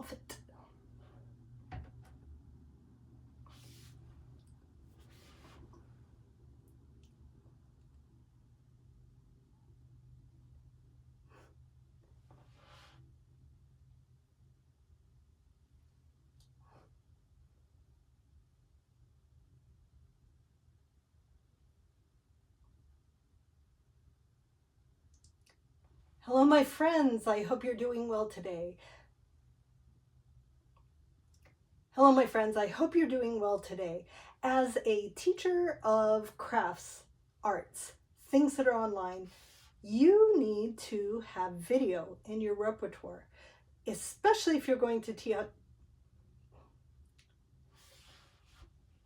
Moffat. Hello, my friends. I hope you're doing well today. Hello, my friends. I hope you're doing well today. As a teacher of crafts, arts, things that are online, you need to have video in your repertoire, especially if you're going to teach.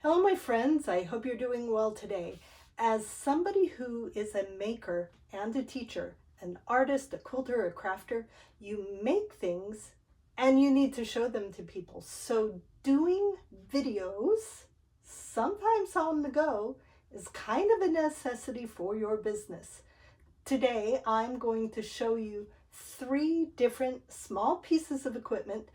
Hello, my friends. I hope you're doing well today. As somebody who is a maker and a teacher, an artist, a quilter, a crafter, you make things and you need to show them to people. So doing videos, sometimes on the go, is kind of a necessity for your business. Today, I'm going to show you 3 different small pieces of equipment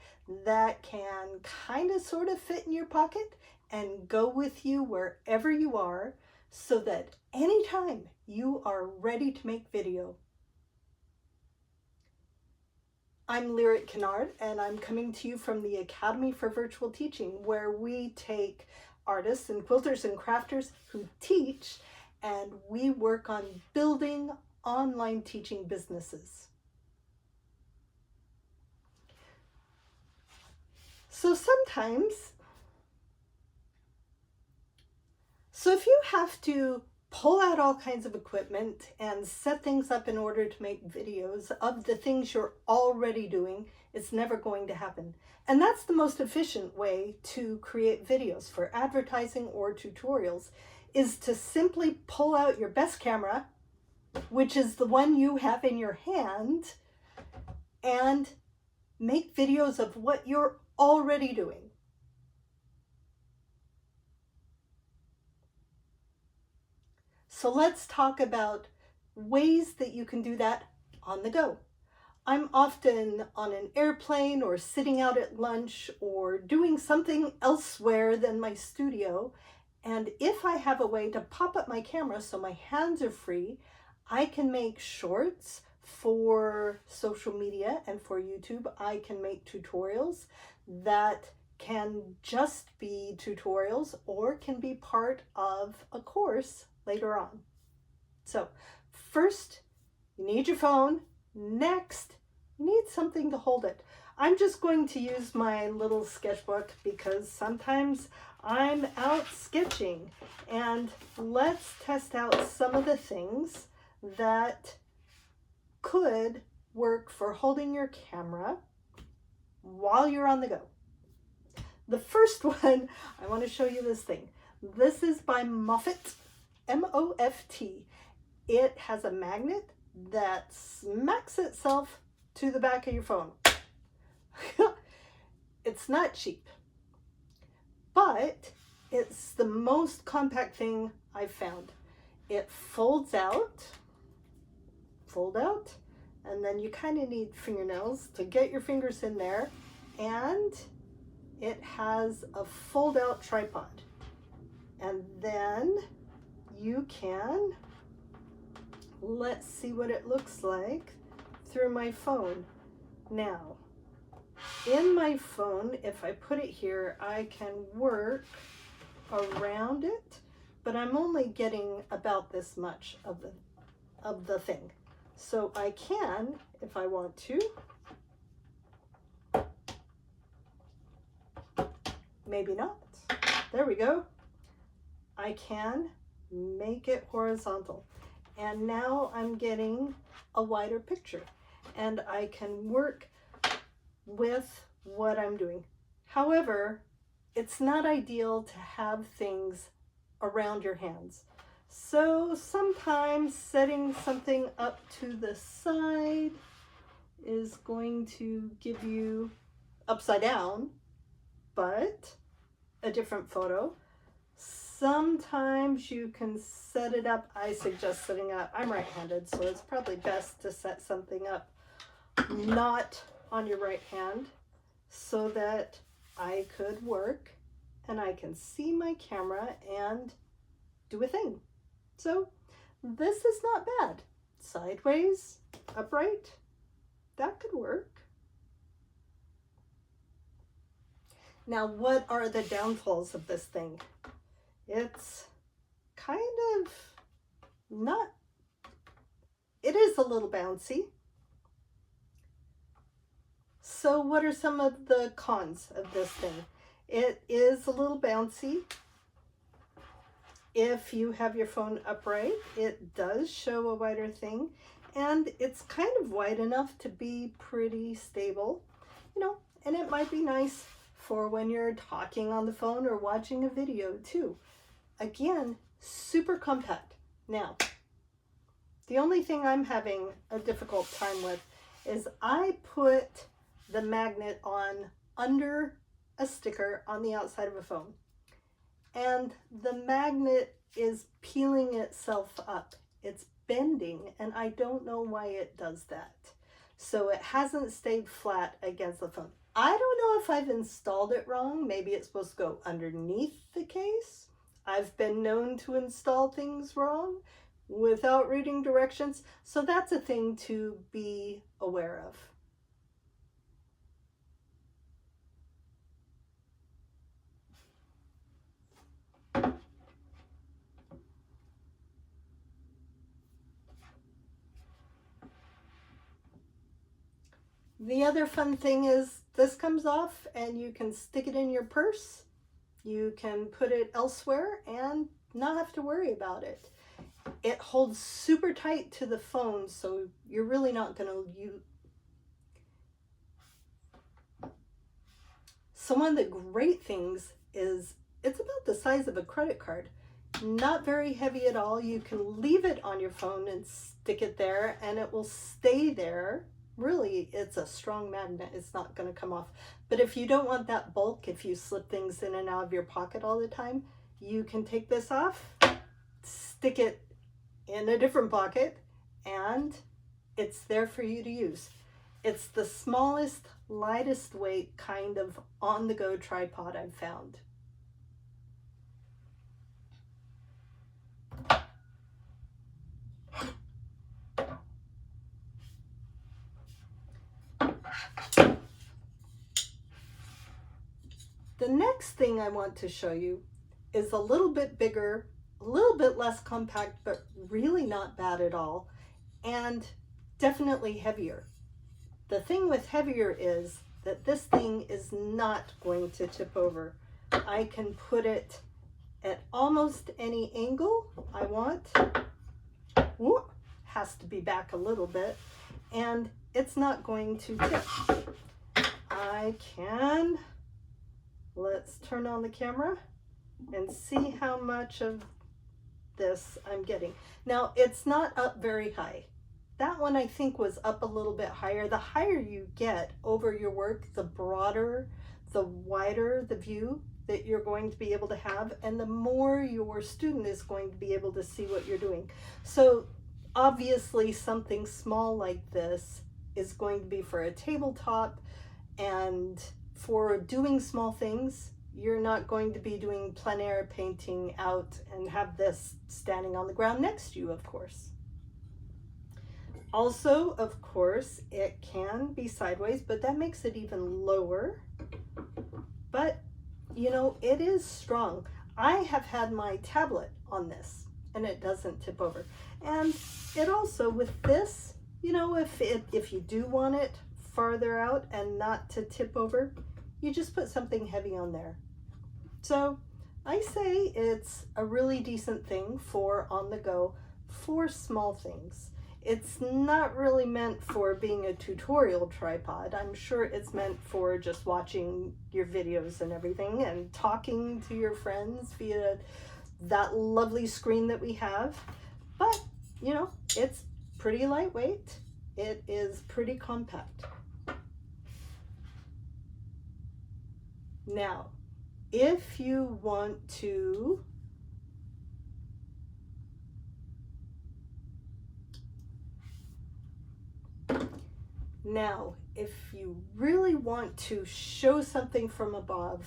that can kind of sort of fit in your pocket and go with you wherever you are, so that anytime you are ready to make video. I'm Lyric Kennard, and I'm coming to you from the Academy for Virtual Teaching, where we take artists and quilters and crafters who teach, and we work on building online teaching businesses. So if you have to pull out all kinds of equipment and set things up in order to make videos of the things you're already doing, it's never going to happen. And that's the most efficient way to create videos for advertising or tutorials, is to simply pull out your best camera, which is the one you have in your hand, and make videos of what you're already doing. So let's talk about ways that you can do that on the go. I'm often on an airplane or sitting out at lunch or doing something elsewhere than my studio. And if I have a way to pop up my camera so my hands are free, I can make shorts for social media and for YouTube. I can make tutorials that can just be tutorials or can be part of a course later on. So first, you need your phone. Next, you need something to hold it. I'm just going to use my little sketchbook because sometimes I'm out sketching. And let's test out some of the things that could work for holding your camera while you're on the go. The first one, I want to show you this thing. This is by Moffat, M-O-F-T. It has a magnet that smacks itself to the back of your phone. It's not cheap, but it's the most compact thing I've found. It folds out, and then you kind of need fingernails to get your fingers in there, and it has a fold-out tripod. And then you can, let's see what it looks like through my phone. Now, in my phone, if I put it here, I can work around it, but I'm only getting about this much of the thing. So I can, if I want to, maybe not. There we go. I can make it horizontal. And now I'm getting a wider picture and I can work with what I'm doing. However, it's not ideal to have things around your hands. So sometimes setting something up to the side is going to give you upside down, but a different photo. Sometimes you can set it up. I suggest setting up, I'm right-handed, so it's probably best to set something up not on your right hand. so that I could work and I can see my camera and do a thing. So this is not bad. Sideways, upright, that could work. Now, what are the downfalls of this thing? It's kind of not, it is a little bouncy. So what are some of the cons of this thing? It is a little bouncy. If you have your phone upright, it does show a wider thing, and it's kind of wide enough to be pretty stable, you know, and it might be nice for when you're talking on the phone or watching a video too. Again, super compact. Now, the only thing I'm having a difficult time with is I put the magnet on under a sticker on the outside of a phone, and the magnet is peeling itself up. It's bending, and I don't know why it does that. So it hasn't stayed flat against the phone. I don't know if I've installed it wrong. Maybe it's supposed to go underneath the case. I've been known to install things wrong without reading directions. So that's a thing to be aware of. The other fun thing is this comes off and you can stick it in your purse. You can put it elsewhere and not have to worry about it. It holds super tight to the phone, so you're really not going to use. So one of the great things is it's about the size of a credit card. Not very heavy at all. You can leave it on your phone and stick it there and it will stay there. Really, it's a strong magnet. It's not going to come off. But if you don't want that bulk, if you slip things in and out of your pocket all the time, you can take this off, stick it in a different pocket, and it's there for you to use. It's the smallest, lightest weight kind of on-the-go tripod I've found. The next thing I want to show you is a little bit bigger, a little bit less compact, but really not bad at all, and definitely heavier. The thing with heavier is that this thing is not going to tip over. I can put it at almost any angle I want. Ooh, has to be back a little bit, and it's not going to tip. I can, let's turn on the camera and see how much of this I'm getting. Now, it's not up very high. That one I think was up a little bit higher. The higher you get over your work, the broader, the wider the view that you're going to be able to have, and the more your student is going to be able to see what you're doing. So obviously something small like this is going to be for a tabletop, and for doing small things. You're not going to be doing plein air painting out and have this standing on the ground next to you, of course. Also, of course, it can be sideways, but that makes it even lower. But, you know, it is strong. I have had my tablet on this and it doesn't tip over. And it also, with this, you know, if you do want it farther out and not to tip over, you just put something heavy on there. So I say it's a really decent thing for on the go for small things. It's not really meant for being a tutorial tripod. I'm sure it's meant for just watching your videos and everything and talking to your friends via that lovely screen that we have. But, you know, it's pretty lightweight. It is pretty compact. Now, if you want to Now, if you really want to show something from above,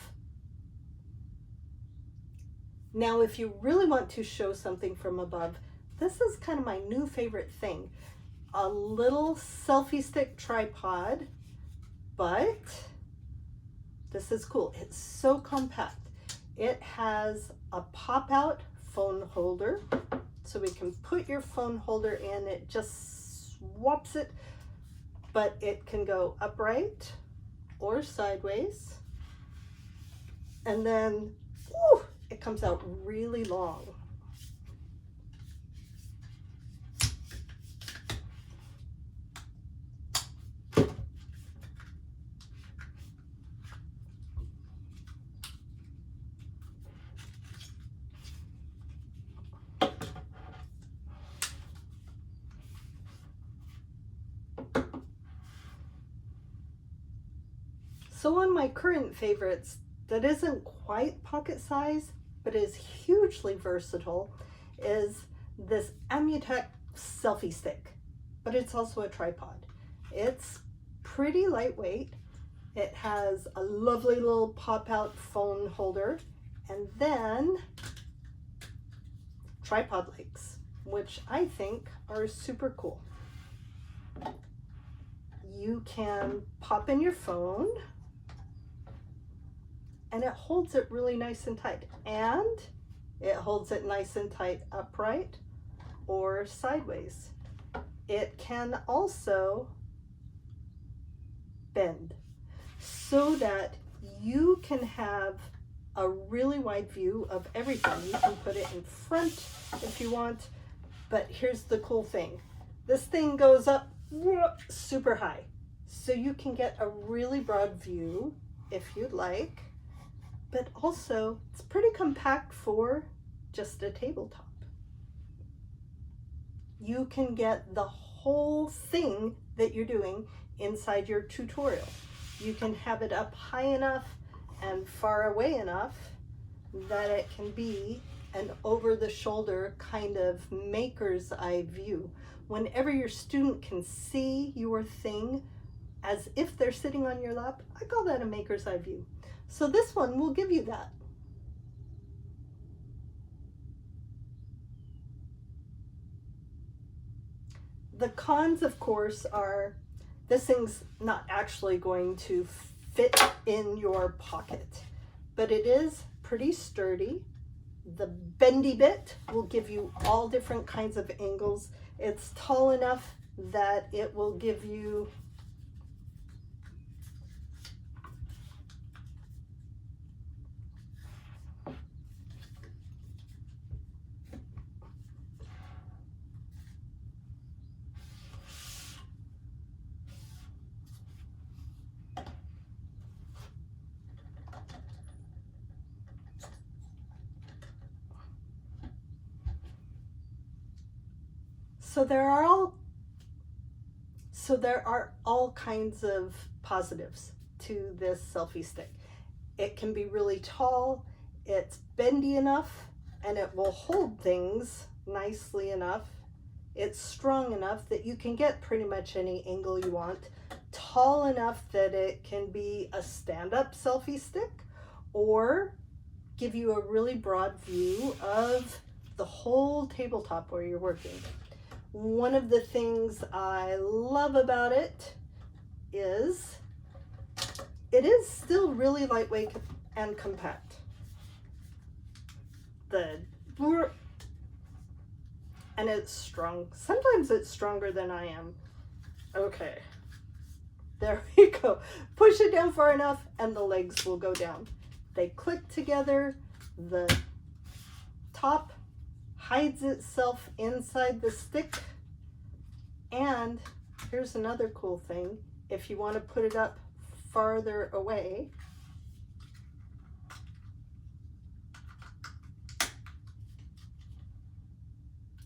this is kind of my new favorite thing. A little selfie stick tripod, but this is cool. It's so compact. It has a pop-out phone holder, so we can put your phone holder in. It just swaps it, but it can go upright or sideways. And then, whew, it comes out really long. So on my current favorites, that isn't quite pocket size, but is hugely versatile, is this ATUMTEK Selfie Stick, but it's also a tripod. It's pretty lightweight. It has a lovely little pop-out phone holder, and then tripod legs, which I think are super cool. You can pop in your phone, and it holds it really nice and tight. And it holds it nice and tight upright or sideways. It can also bend so that you can have a really wide view of everything. You can put it in front if you want, but here's the cool thing. This thing goes up super high, so you can get a really broad view if you'd like. But also, it's pretty compact for just a tabletop. You can get the whole thing that you're doing inside your tutorial. You can have it up high enough and far away enough that it can be an over-the-shoulder kind of maker's eye view. Whenever your student can see your thing as if they're sitting on your lap, I call that a maker's eye view. So this one will give you that. The cons, of course, are this thing's not actually going to fit in your pocket, but it is pretty sturdy. The bendy bit will give you all different kinds of angles. It's tall enough that it will give you So there are all kinds of positives to this selfie stick. It can be really tall, it's bendy enough, and it will hold things nicely enough. It's strong enough that you can get pretty much any angle you want. Tall enough that it can be a stand-up selfie stick or give you a really broad view of the whole tabletop where you're working. One of the things I love about it is still really lightweight and compact. And it's strong. Sometimes it's stronger than I am. Okay, there we go. Push it down far enough and the legs will go down. They click together. The top hides itself inside the stick. And here's another cool thing. If you want to put it up farther away,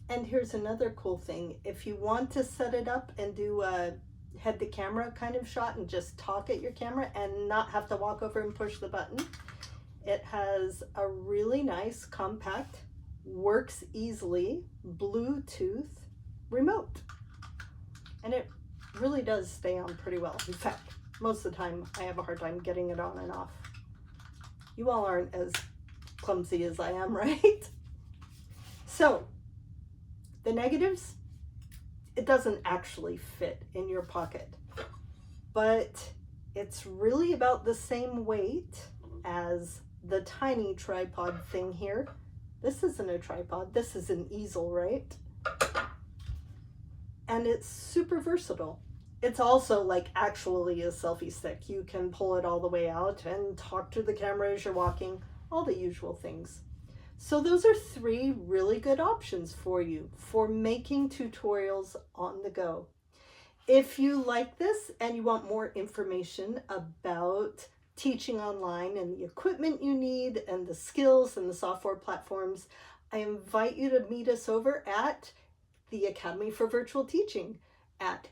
and here's another cool thing. If you want to set it up and do a head to camera kind of shot and just talk at your camera and not have to walk over and push the button, it has a really nice, compact, works easily Bluetooth remote. And it really does stay on pretty well. In fact, most of the time I have a hard time getting it on and off. You all aren't as clumsy as I am, right? So, the negatives, it doesn't actually fit in your pocket, but it's really about the same weight as the tiny tripod thing here. This isn't a tripod, this is an easel, right? And it's super versatile. It's also like actually a selfie stick. You can pull it all the way out and talk to the camera as you're walking, all the usual things. So those are 3 really good options for you for making tutorials on the go. If you like this and you want more information about teaching online and the equipment you need and the skills and the software platforms, I invite you to meet us over at the Academy for Virtual Teaching at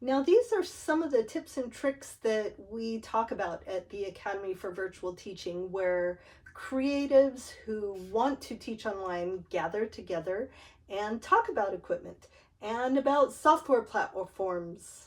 Now, these are some of the tips and tricks that we talk about at the Academy for Virtual Teaching, where creatives who want to teach online gather together and talk about equipment and about software platforms.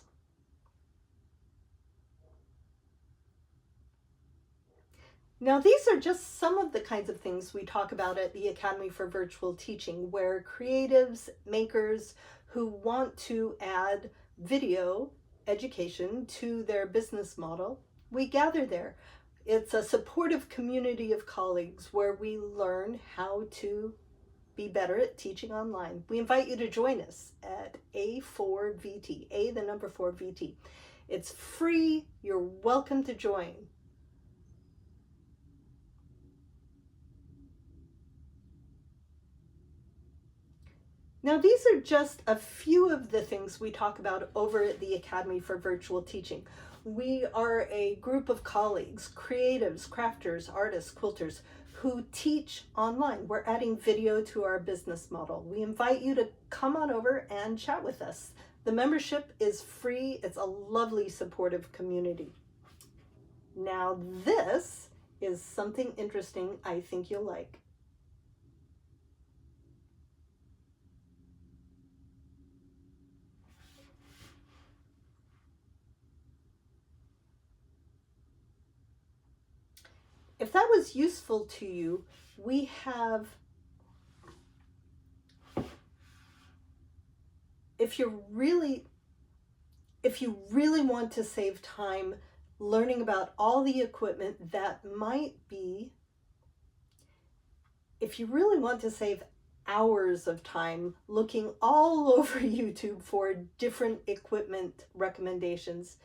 Now, these are just some of the kinds of things we talk about at the Academy for Virtual Teaching, where creatives, makers who want to add video education to their business model, we gather there. It's a supportive community of colleagues where we learn how to be better at teaching online. We invite you to join us at A4VT, A the number 4 VT. It's free, you're welcome to join. Now, these are just a few of the things we talk about over at the Academy for Virtual Teaching. We are a group of colleagues, creatives, crafters, artists, quilters, who teach online. We're adding video to our business model. We invite you to come on over and chat with us. The membership is free. It's a lovely, supportive community. Now, this is something interesting I think you'll like. If that was useful to you, we have, if you really want to save time learning about all the equipment that might be, if you really want to save hours of time looking all over YouTube for different equipment recommendations,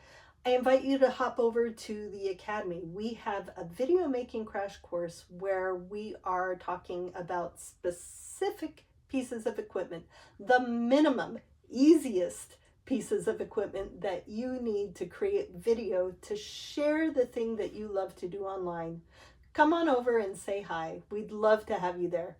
I invite you to hop over to the Academy. We have a video making crash course where we are talking about specific pieces of equipment, the minimum, easiest pieces of equipment that you need to create video to share the thing that you love to do online. Come on over and say hi. We'd love to have you there.